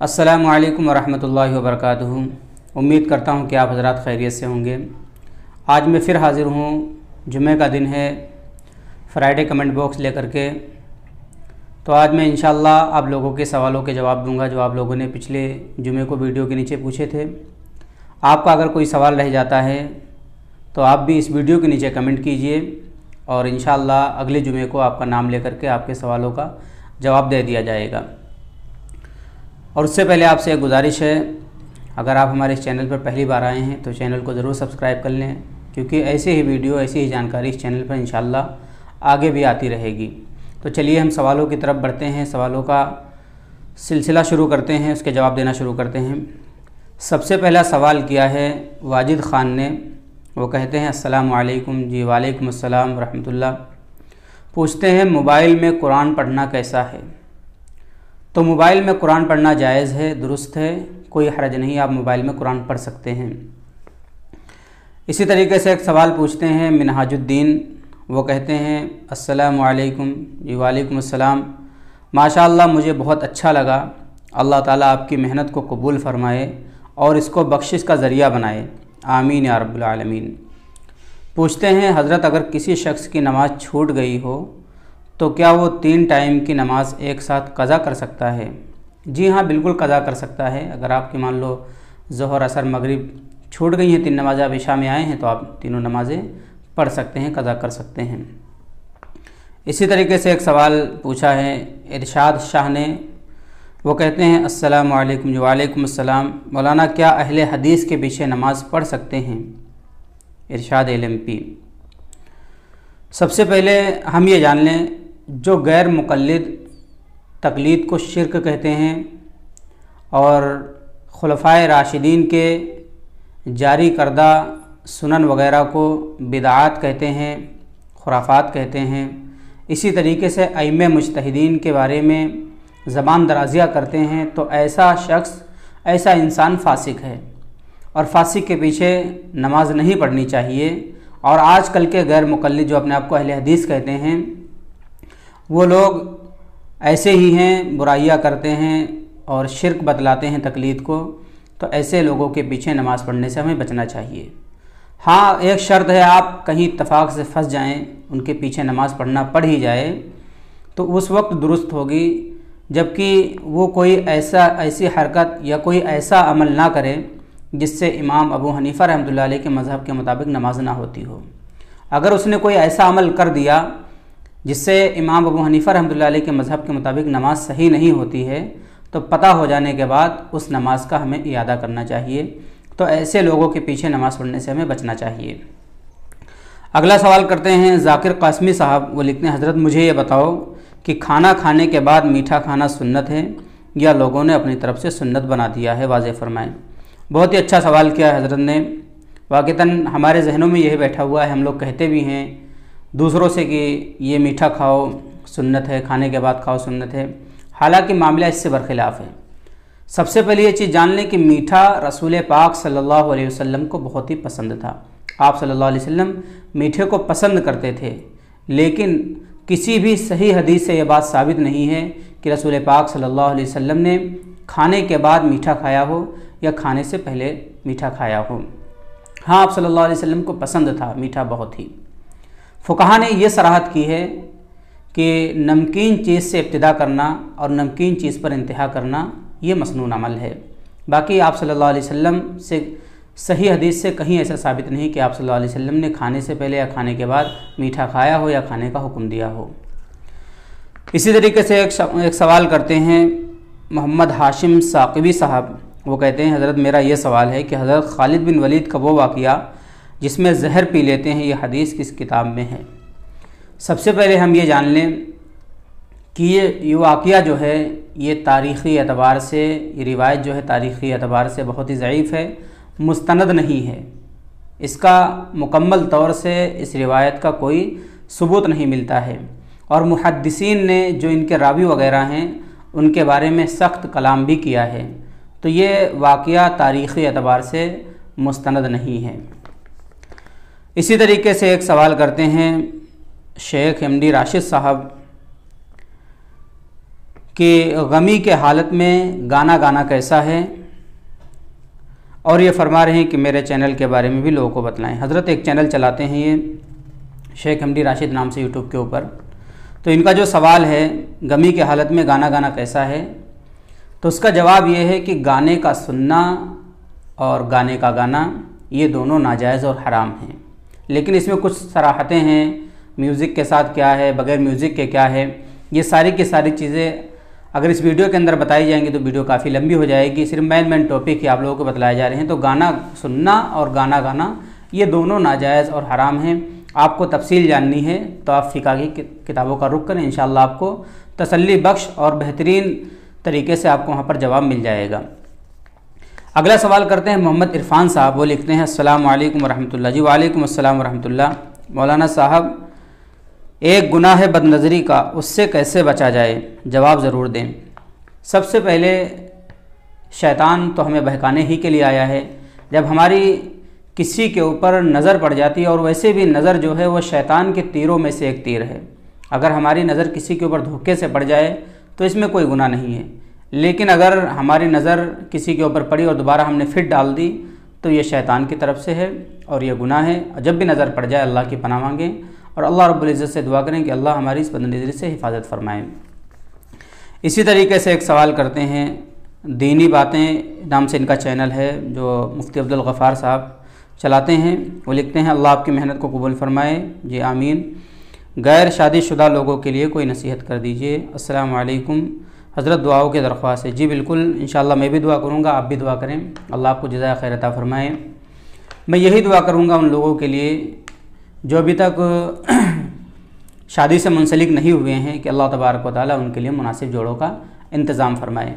अस्सलामु अलैकुम वरहमतुल्लाहि वबरकातुहू। उम्मीद करता हूँ कि आप हज़रात खैरियत से होंगे। आज मैं फिर हाज़िर हूँ। जुमे का दिन है, फ्राइडे कमेंट बॉक्स लेकर के। तो आज मैं इंशाअल्लाह आप लोगों के सवालों के जवाब दूंगा जो आप लोगों ने पिछले जुमे को वीडियो के नीचे पूछे थे। आपका अगर कोई सवाल रह जाता है तो आप भी इस वीडियो के नीचे कमेंट कीजिए और इंशाअल्लाह अगले जुमे को आपका नाम लेकर के आपके सवालों का जवाब दे दिया जाएगा। और उससे पहले आपसे एक गुजारिश है, अगर आप हमारे इस चैनल पर पहली बार आए हैं तो चैनल को ज़रूर सब्सक्राइब कर लें, क्योंकि ऐसे ही वीडियो, ऐसी ही जानकारी इस चैनल पर इंशाअल्लाह आगे भी आती रहेगी। तो चलिए हम सवालों की तरफ बढ़ते हैं, सवालों का सिलसिला शुरू करते हैं, उसके जवाब देना शुरू करते हैं। सबसे पहला सवाल किया है वाजिद ख़ान ने। वो कहते हैं अस्सलामु अलैकुम। जी वालेकुम अस्सलाम व रहमतुल्लाह। पूछते हैं मोबाइल में कुरान पढ़ना कैसा है? तो मोबाइल में कुरान पढ़ना जायज़ है, दुरुस्त है, कोई हरज नहीं, आप मोबाइल में कुरान पढ़ सकते हैं। इसी तरीके से एक सवाल पूछते हैं मिनहाजुद्दीन। वो कहते हैं अस्सलामु अलैकुम। जी वालेकुम अस्सलाम। माशाअल्लाह मुझे बहुत अच्छा लगा। अल्लाह ताला आपकी मेहनत को कबूल फ़रमाए और इसको बख्शिश का ज़रिया बनाए, आमीन या रब्बुल आलमीन। पूछते हैं हज़रत, अगर किसी शख्स की नमाज़ छूट गई हो तो क्या वो 3 टाइम की नमाज़ एक साथ क़ज़ा कर सकता है? जी हाँ, बिल्कुल क़ज़ा कर सकता है। अगर आपकी मान लो ज़ोहर, असर, मगरिब छूट गई हैं, 3 नमाज़ें आप इशा में आए हैं, तो आप तीनों नमाज़ें पढ़ सकते हैं, क़ज़ा कर सकते हैं। इसी तरीके से एक सवाल पूछा है इरशाद शाह ने। वो कहते हैं अस्सलामु अलैकुम। वालेकुम अस्सलाम। मौलाना क्या अहले हदीस के पीछे नमाज़ पढ़ सकते हैं? इरशाद LMP। सबसे पहले हम ये जान लें, जो गैर मुक़ल्लिद तक़लीद को शिर्क कहते हैं और खुलफ़ाए राशिदीन के जारी करदा सुनन वग़ैरह को बिदआत कहते हैं, खुराफात कहते हैं। इसी तरीके से अइम्मे मुज्तहिदीन के बारे में ज़बान दराज़िया करते हैं, तो ऐसा शख्स, ऐसा इंसान फ़ासिक है और फ़ासिक के पीछे नमाज नहीं पढ़नी चाहिए। और आजकल के गैर मुक़ल्लिद जो अपने आप को अहले हदीस कहते हैं, वो लोग ऐसे ही हैं, बुराइयाँ करते हैं और शिर्क बतलाते हैं तक़लीद को। तो ऐसे लोगों के पीछे नमाज़ पढ़ने से हमें बचना चाहिए। हाँ, एक शर्त है, आप कहीं इत्तफाक से फंस जाएं, उनके पीछे नमाज़ पढ़ना पड़ ही जाए तो उस वक्त दुरुस्त होगी, जबकि वो कोई ऐसी हरकत या कोई ऐसा अमल ना करे जिससे इमाम अबू हनीफ़ा रहमतुल्लाह अलैह के मज़हब के मुताबिक नमाज ना होती हो। अगर उसने कोई ऐसा अमल कर दिया जिससे इमाम अबू हनीफ़ा रहमतुल्लाह अलैह के मज़हब के मुताबिक नमाज सही नहीं होती है, तो पता हो जाने के बाद उस नमाज का हमें इयादा करना चाहिए। तो ऐसे लोगों के पीछे नमाज़ पढ़ने से हमें बचना चाहिए। अगला सवाल करते हैं ज़ाकिर कासमी साहब। वो लिखते हैं हज़रत, मुझे ये बताओ कि खाना खाने के बाद मीठा खाना सुन्नत है या लोगों ने अपनी तरफ से सुन्नत बना दिया है? वाज़ेह फरमाएँ। बहुत ही अच्छा सवाल किया है हज़रत ने। वाक़तन हमारे जहनों में यही बैठा हुआ है, हम लोग कहते भी हैं दूसरों से कि ये मीठा खाओ सुन्नत है, खाने के बाद खाओ सुन्नत है। हालांकि मामला इससे बरखिलाफ़ है। सबसे पहले ये चीज़ जान लें कि मीठा रसूल पाक सल्लल्लाहु अलैहि वसल्लम को बहुत ही पसंद था। आप सल्लल्लाहु अलैहि वसल्लम मीठे को पसंद करते थे, लेकिन किसी भी सही हदीस से यह बात साबित नहीं है कि रसूल पाक सल्लल्लाहु अलैहि वसल्लम ने खाने के बाद मीठा खाया हो या खाने से पहले मीठा खाया हो। हाँ, आप सल्लल्लाहु अलैहि वसल्लम को पसंद था मीठा बहुत ही। फ़ुक़हा ने यह सराहत की है कि नमकीन चीज़ से इब्तिदा करना और नमकीन चीज़ पर इंतहा करना ये मसनून अमल है। बाकी आप सल्लल्लाहु अलैहि वसल्लम से सही हदीस से कहीं ऐसा साबित नहीं कि आप सल्लल्लाहु अलैहि वसल्लम ने खाने से पहले या खाने के बाद मीठा खाया हो या खाने का हुक्म दिया हो। इसी तरीके से एक सवाल करते हैं मोहम्मद हाशिम साक़िबी साहब। वो कहते हैं हज़रत, मेरा ये सवाल है कि हज़रत खालिद बिन वलीद का वो वाक़या जिसमें जहर पी लेते हैं, ये हदीस किस किताब में है? सबसे पहले हम ये जान लें कि ये वाक़या जो है ये तारीख़ी एतबार से, ये रिवायत जो है तारीख़ी एतबार से बहुत ही ज़ईफ़ है, मुस्तनद नहीं है। इसका मुकम्मल तौर से इस रिवायत का कोई सबूत नहीं मिलता है और मुहद्दिसीन ने जो इनके रावी वग़ैरह हैं उनके बारे में सख्त कलाम भी किया है। तो ये वाक़या तारीख़ी एतबार से मुस्तनद नहीं है। इसी तरीके से एक सवाल करते हैं शेख MD राशिद साहब کہ غمی کے حالت میں گانا گانا کیسا ہے، اور یہ فرما رہے ہیں کہ میرے چینل کے بارے میں بھی لوگوں کو بتلائیں۔ حضرت ایک چینل چلاتے ہیں یہ شیخ احمدی راشد نام سے یوٹیوب کے اوپر، تو ان کا جو سوال ہے غمی کے حالت میں گانا گانا کیسا ہے، تو اس کا جواب یہ ہے کہ گانے کا سننا اور گانے کا گانا یہ دونوں ناجائز اور حرام ہیں، لیکن اس میں کچھ صراحتیں ہیں، میوزک کے ساتھ کیا ہے، بغیر میوزک کے کیا ہے، یہ ساری کی ساری چیزیں اگر اس ویڈیو کے اندر بتائی جائیں گی تو ویڈیو کافی لمبی ہو جائے گی۔ صرف مین ٹاپک ہی آپ لوگوں کو بتلائے جا رہے ہیں۔ تو گانا سننا اور گانا گانا یہ دونوں ناجائز اور حرام ہیں۔ آپ کو تفصیل جاننی ہے تو آپ فقہ کی کتابوں کا رخ کریں، انشاءاللہ آپ کو تسلی بخش اور بہترین طریقے سے آپ کو وہاں پر جواب مل جائے گا۔ اگلا سوال کرتے ہیں محمد عرفان صاحب، وہ لکھتے ہیں السلام علیکم ورحمۃ اللہ۔ جی وعلیکم السلام ورحمۃ اللہ۔ مولانا صاحب، ایک گناہ بد نظری کا، اس سے کیسے بچا جائے؟ جواب ضرور دیں۔ سب سے پہلے شیطان تو ہمیں بہکانے ہی کے لیے آیا ہے۔ جب ہماری کسی کے اوپر نظر پڑ جاتی ہے، اور ویسے بھی نظر جو ہے وہ شیطان کے تیروں میں سے ایک تیر ہے، اگر ہماری نظر کسی کے اوپر دھوکے سے پڑ جائے تو اس میں کوئی گناہ نہیں ہے، لیکن اگر ہماری نظر کسی کے اوپر پڑی اور دوبارہ ہم نے پھر ڈال دی تو یہ شیطان کی طرف سے ہے اور یہ گناہ ہے۔ جب بھی نظر پڑ جائے اللہ کی پناہ مانگیں اور اللہ رب العزت سے دعا کریں کہ اللہ ہماری اس بد نظری سے حفاظت فرمائیں۔ اسی طریقے سے ایک سوال کرتے ہیں، دینی باتیں نام سے ان کا چینل ہے جو مفتی عبدالغفار صاحب چلاتے ہیں، وہ لکھتے ہیں اللہ آپ کی محنت کو قبول فرمائے۔ جی آمین۔ غیر شادی شدہ لوگوں کے لیے کوئی نصیحت کر دیجئے۔ السلام علیکم حضرت، دعاؤں کی درخواست ہے۔ جی بالکل، انشاءاللہ میں بھی دعا کروں گا، آپ بھی دعا کریں، اللہ آپ کو جزائے خیر عطا فرمائے۔ میں یہی دعا کروں گا ان لوگوں کے لیے جو ابھی تک شادی سے منسلک نہیں ہوئے ہیں کہ اللہ تبارک و تعالیٰ ان کے لیے مناسب جوڑوں کا انتظام فرمائے۔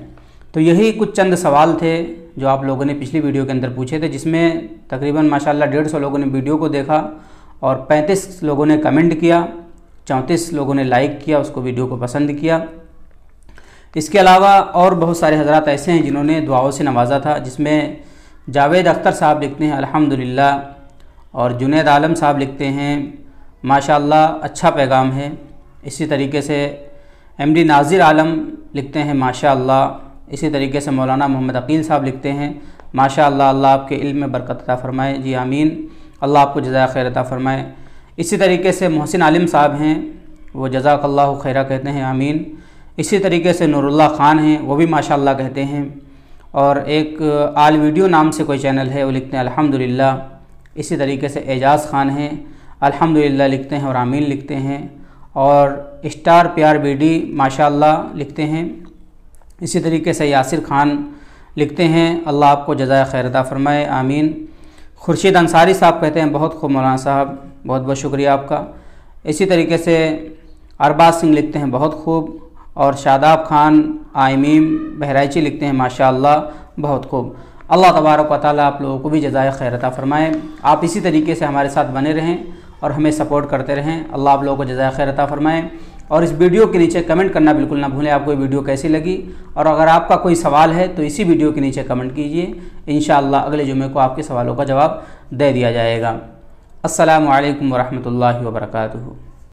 تو یہی کچھ چند سوال تھے جو آپ لوگوں نے پچھلی ویڈیو کے اندر پوچھے تھے، جس میں تقریباً ماشاءاللہ 150 لوگوں نے ویڈیو کو دیکھا اور 35 لوگوں نے کمنٹ کیا، 34 لوگوں نے لائک کیا، اس کو ویڈیو کو پسند کیا۔ اس کے علاوہ اور بہت سارے حضرات ایسے ہیں جنہوں نے دعاؤں سے نوازا تھا، جس میں جاوید اختر صاحب لکھتے ہیں الحمدللہ، اور جنید عالم صاحب لکھتے ہیں ماشاءاللہ اچھا پیغام ہے۔ اسی طریقے سے ایم ڈی ناظر عالم لکھتے ہیں ماشاءاللہ۔ اسی طریقے سے مولانا محمد عقیل صاحب لکھتے ہیں ماشاءاللہ، اللہ آپ کے علم میں برکت عطا فرمائے۔ جی آمین، اللہ آپ کو جزائے خیر عطا فرمائے۔ اسی طریقے سے محسن عالم صاحب ہیں، وہ جزاک اللہ خیرہ کہتے ہیں، آمین۔ اسی طریقے سے نور اللہ خان ہیں، وہ بھی ماشاءاللہ کہتے ہیں، اور ایک آل ویڈیو نام سے کوئی چینل ہے، وہ لکھتے ہیں الحمدللہ۔ اسی طریقے سے اعجاز خان ہیں، الحمدللہ لکھتے ہیں اور آمین لکھتے ہیں، اور اسٹار پیار بی ڈی ماشاءاللہ لکھتے ہیں۔ اسی طریقے سے یاسر خان لکھتے ہیں اللہ آپ کو جزائے خیر عطا فرمائے، آمین۔ خورشید انصاری صاحب کہتے ہیں بہت خوب مولانا صاحب، بہت بہت شکریہ آپ کا۔ اسی طریقے سے ارباز سنگھ لکھتے ہیں بہت خوب، اور شاداب خان آئمیم بہرائچی لکھتے ہیں ماشاءاللہ بہت خوب۔ اللہ تبارک و تعالیٰ آپ لوگوں کو بھی جزائے خیر عطا فرمائے۔ آپ اسی طریقے سے ہمارے ساتھ بنے رہیں اور ہمیں سپورٹ کرتے رہیں، اللہ آپ لوگوں کو جزائے خیر عطا فرمائے۔ اور اس ویڈیو کے نیچے کمنٹ کرنا بالکل نہ بھولیں، آپ کو یہ ویڈیو کیسی لگی، اور اگر آپ کا کوئی سوال ہے تو اسی ویڈیو کے نیچے کمنٹ کیجئے، انشاءاللہ اگلے جمعے کو آپ کے سوالوں کا جواب دے دیا جائے گا۔ السلام علیکم ورحمۃ اللہ وبرکاتہ۔